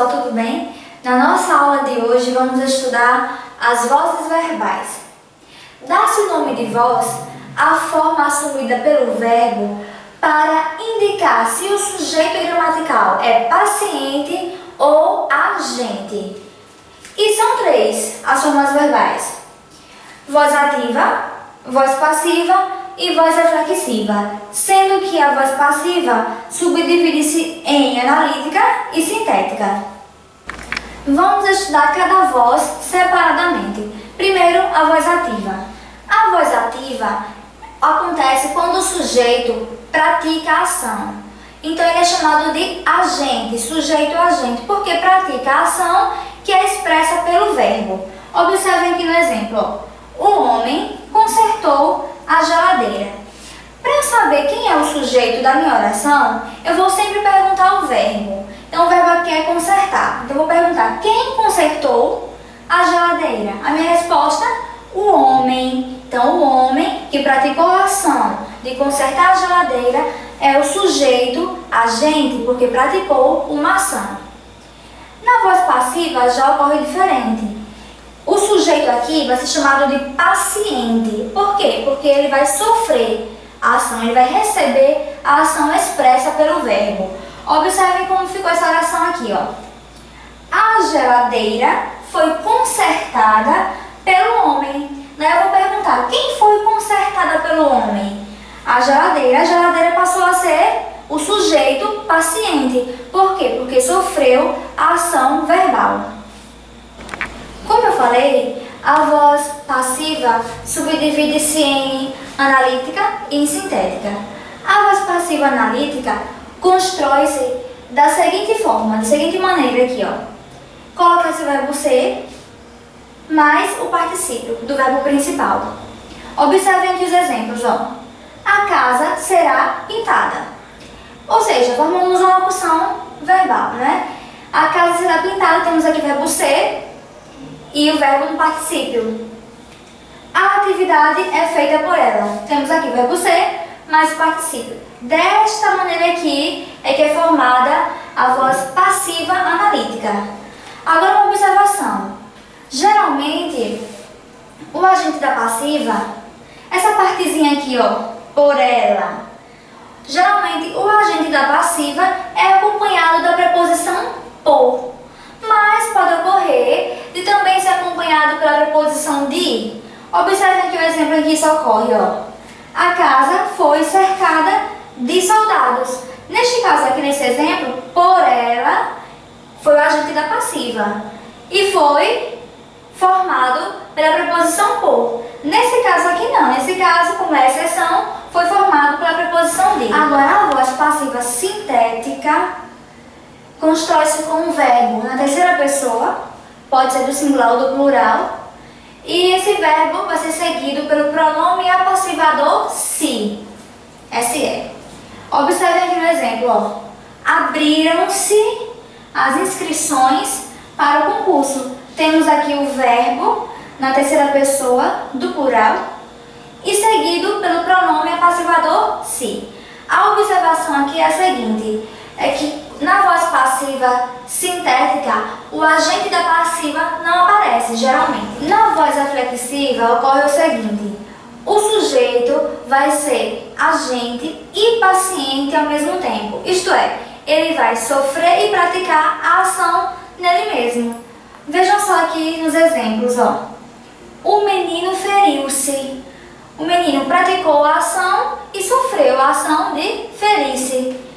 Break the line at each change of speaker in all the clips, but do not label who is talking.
pessoal, tudo bem? Na nossa aula de hoje vamos estudar as vozes verbais. Dá-se o nome de voz à forma assumida pelo verbo para indicar se o sujeito gramatical é paciente ou agente. E são três as formas verbais: voz ativa, voz passiva e voz reflexiva, sendo que a voz passiva subdivide-se em analítica e sintética. Vamos estudar cada voz separadamente. Primeiro, a voz ativa. A voz ativa acontece quando o sujeito pratica a ação. Então, ele é chamado de agente, sujeito-agente, porque pratica a ação que é expressa pelo verbo. Observem aqui no exemplo. O homem consertou a geladeira. Para eu saber quem é o sujeito da minha oração, eu vou sempre perguntar o verbo. Então, o verbo aqui é consertar. Então, eu vou perguntar: quem consertou a geladeira? A minha resposta: o homem. Então, o homem que praticou a ação de consertar a geladeira é o sujeito agente, porque praticou uma ação. Na voz passiva já ocorre diferente. O sujeito aqui vai ser chamado de paciente. Por quê? Porque ele vai sofrer a ação, ele vai receber a ação expressa pelo verbo. Observem como ficou essa oração aqui, ó. A geladeira foi consertada pelo homem. Eu vou perguntar: quem foi consertada pelo homem? A geladeira passou a ser o sujeito paciente. Por quê? Porque sofreu a ação verbal. Como eu falei, a voz passiva subdivide-se em analítica e em sintética. A voz passiva analítica constrói-se da seguinte forma, da seguinte maneira aqui, ó. Coloca-se o verbo ser mais o particípio do verbo principal. Observem aqui os exemplos, ó. A casa será pintada. Ou seja, formamos uma locução verbal, né? A casa será pintada, temos aqui o verbo ser e o verbo no particípio. A atividade é feita por ela. Temos aqui o verbo ser mais o particípio. Desta maneira aqui é que é formada a voz passiva analítica. Agora uma observação. Geralmente, o agente da passiva, essa partezinha aqui, ó, por ela. Geralmente, o agente da passiva é acompanhado da preposição por. Mas pode ocorrer de também ser acompanhado pela preposição de. Observem aqui o exemplo em que isso ocorre, ó. A casa foi cercada de soldados. Neste caso aqui, nesse exemplo, por ela foi o agente da passiva e foi formado pela preposição por. Nesse caso aqui não, nesse caso, como é exceção, foi formado pela preposição de. Agora, a voz passiva sintética constrói-se com um verbo na terceira pessoa, pode ser do singular ou do plural, e esse verbo vai ser seguido pelo pronome apassivador se, se. Observem aqui no exemplo, ó. Abriram-se as inscrições para o concurso. Temos aqui o verbo na terceira pessoa do plural e seguido pelo pronome apassivador se. A observação aqui é a seguinte, é que na voz passiva sintética, o agente da passiva não aparece, geralmente. Na voz reflexiva ocorre o seguinte: o sujeito vai ser agente e paciente ao mesmo tempo. Isto é, ele vai sofrer e praticar a ação nele mesmo. Vejam só aqui nos exemplos, ó. O menino feriu-se. O menino praticou a ação e sofreu a ação de ferir-se.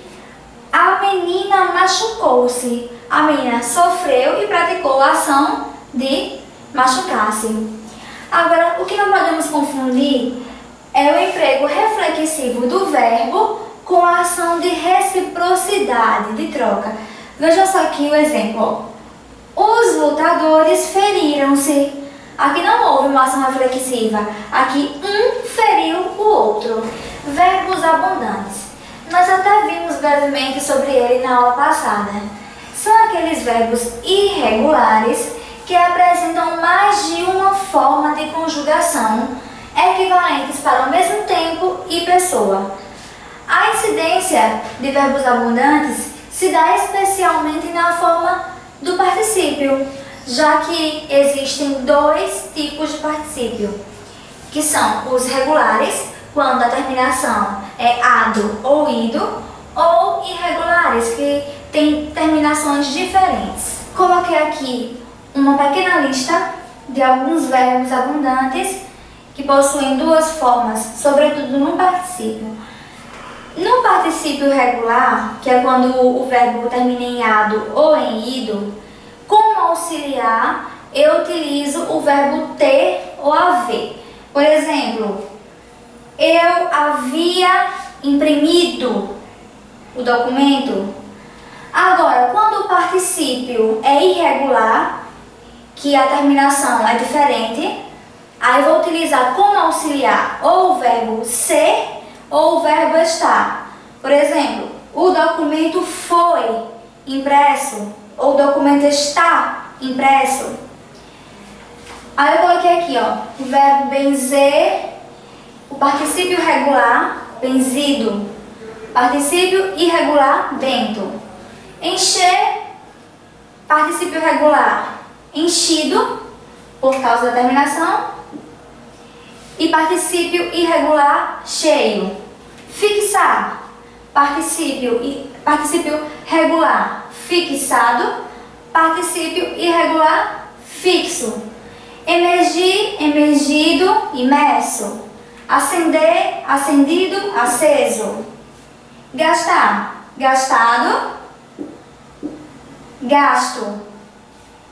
A menina machucou-se. A menina sofreu e praticou a ação de machucar-se. Agora, o que não podemos confundir é o emprego reflexivo do verbo com a ação de reciprocidade, de troca. Veja só aqui o exemplo. Os lutadores feriram-se. Aqui não houve uma ação reflexiva. Aqui um feriu o outro. Verbos abundantes. Nós até vimos brevemente sobre ele na aula passada. São aqueles verbos irregulares que apresentam mais de uma forma de conjugação, equivalentes para o mesmo tempo e pessoa. A incidência de verbos abundantes se dá especialmente na forma do particípio, já que existem dois tipos de particípio, que são os regulares, quando a terminação é ado ou ido, ou irregulares, que têm terminações diferentes. Coloquei aqui uma pequena lista de alguns verbos abundantes que possuem duas formas, sobretudo no particípio. No particípio regular, que é quando o verbo termina em ado ou em ido, como auxiliar, eu utilizo o verbo ter ou haver. Por exemplo, eu havia imprimido o documento. Agora, quando o particípio é irregular, que a terminação é diferente, aí eu vou utilizar como auxiliar ou o verbo ser ou o verbo estar. Por exemplo, o documento foi impresso ou o documento está impresso. Aí eu coloquei aqui, ó, o verbo benzer, o particípio regular, benzido, particípio irregular, bento. Encher, particípio regular, enchido, por causa da terminação, e particípio irregular, cheio. Fixar, particípio regular, fixado, particípio irregular, fixo. Emergir, emergido, imerso. Acender, acendido, aceso. Gastar, gastado, gasto.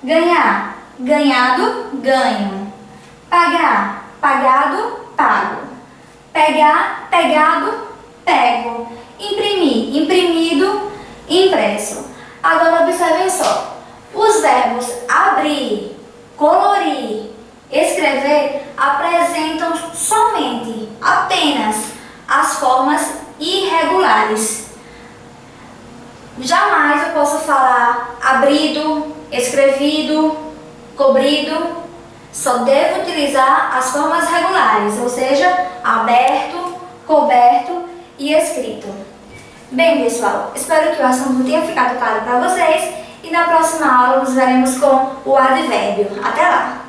Ganhar, ganhado, ganho. Pagar, pagado, pago. Pegar, pegado, pego. Imprimir, imprimido, impresso. Agora observem só. Os verbos abrir, colorir, escrever apresentam somente, apenas, as formas irregulares. Jamais eu posso falar abrido, escrevido, cobrido. Só devo utilizar as formas regulares, ou seja, aberto, coberto e escrito. Bem, pessoal, espero que o assunto tenha ficado claro para vocês e na próxima aula nos veremos com o advérbio. Até lá!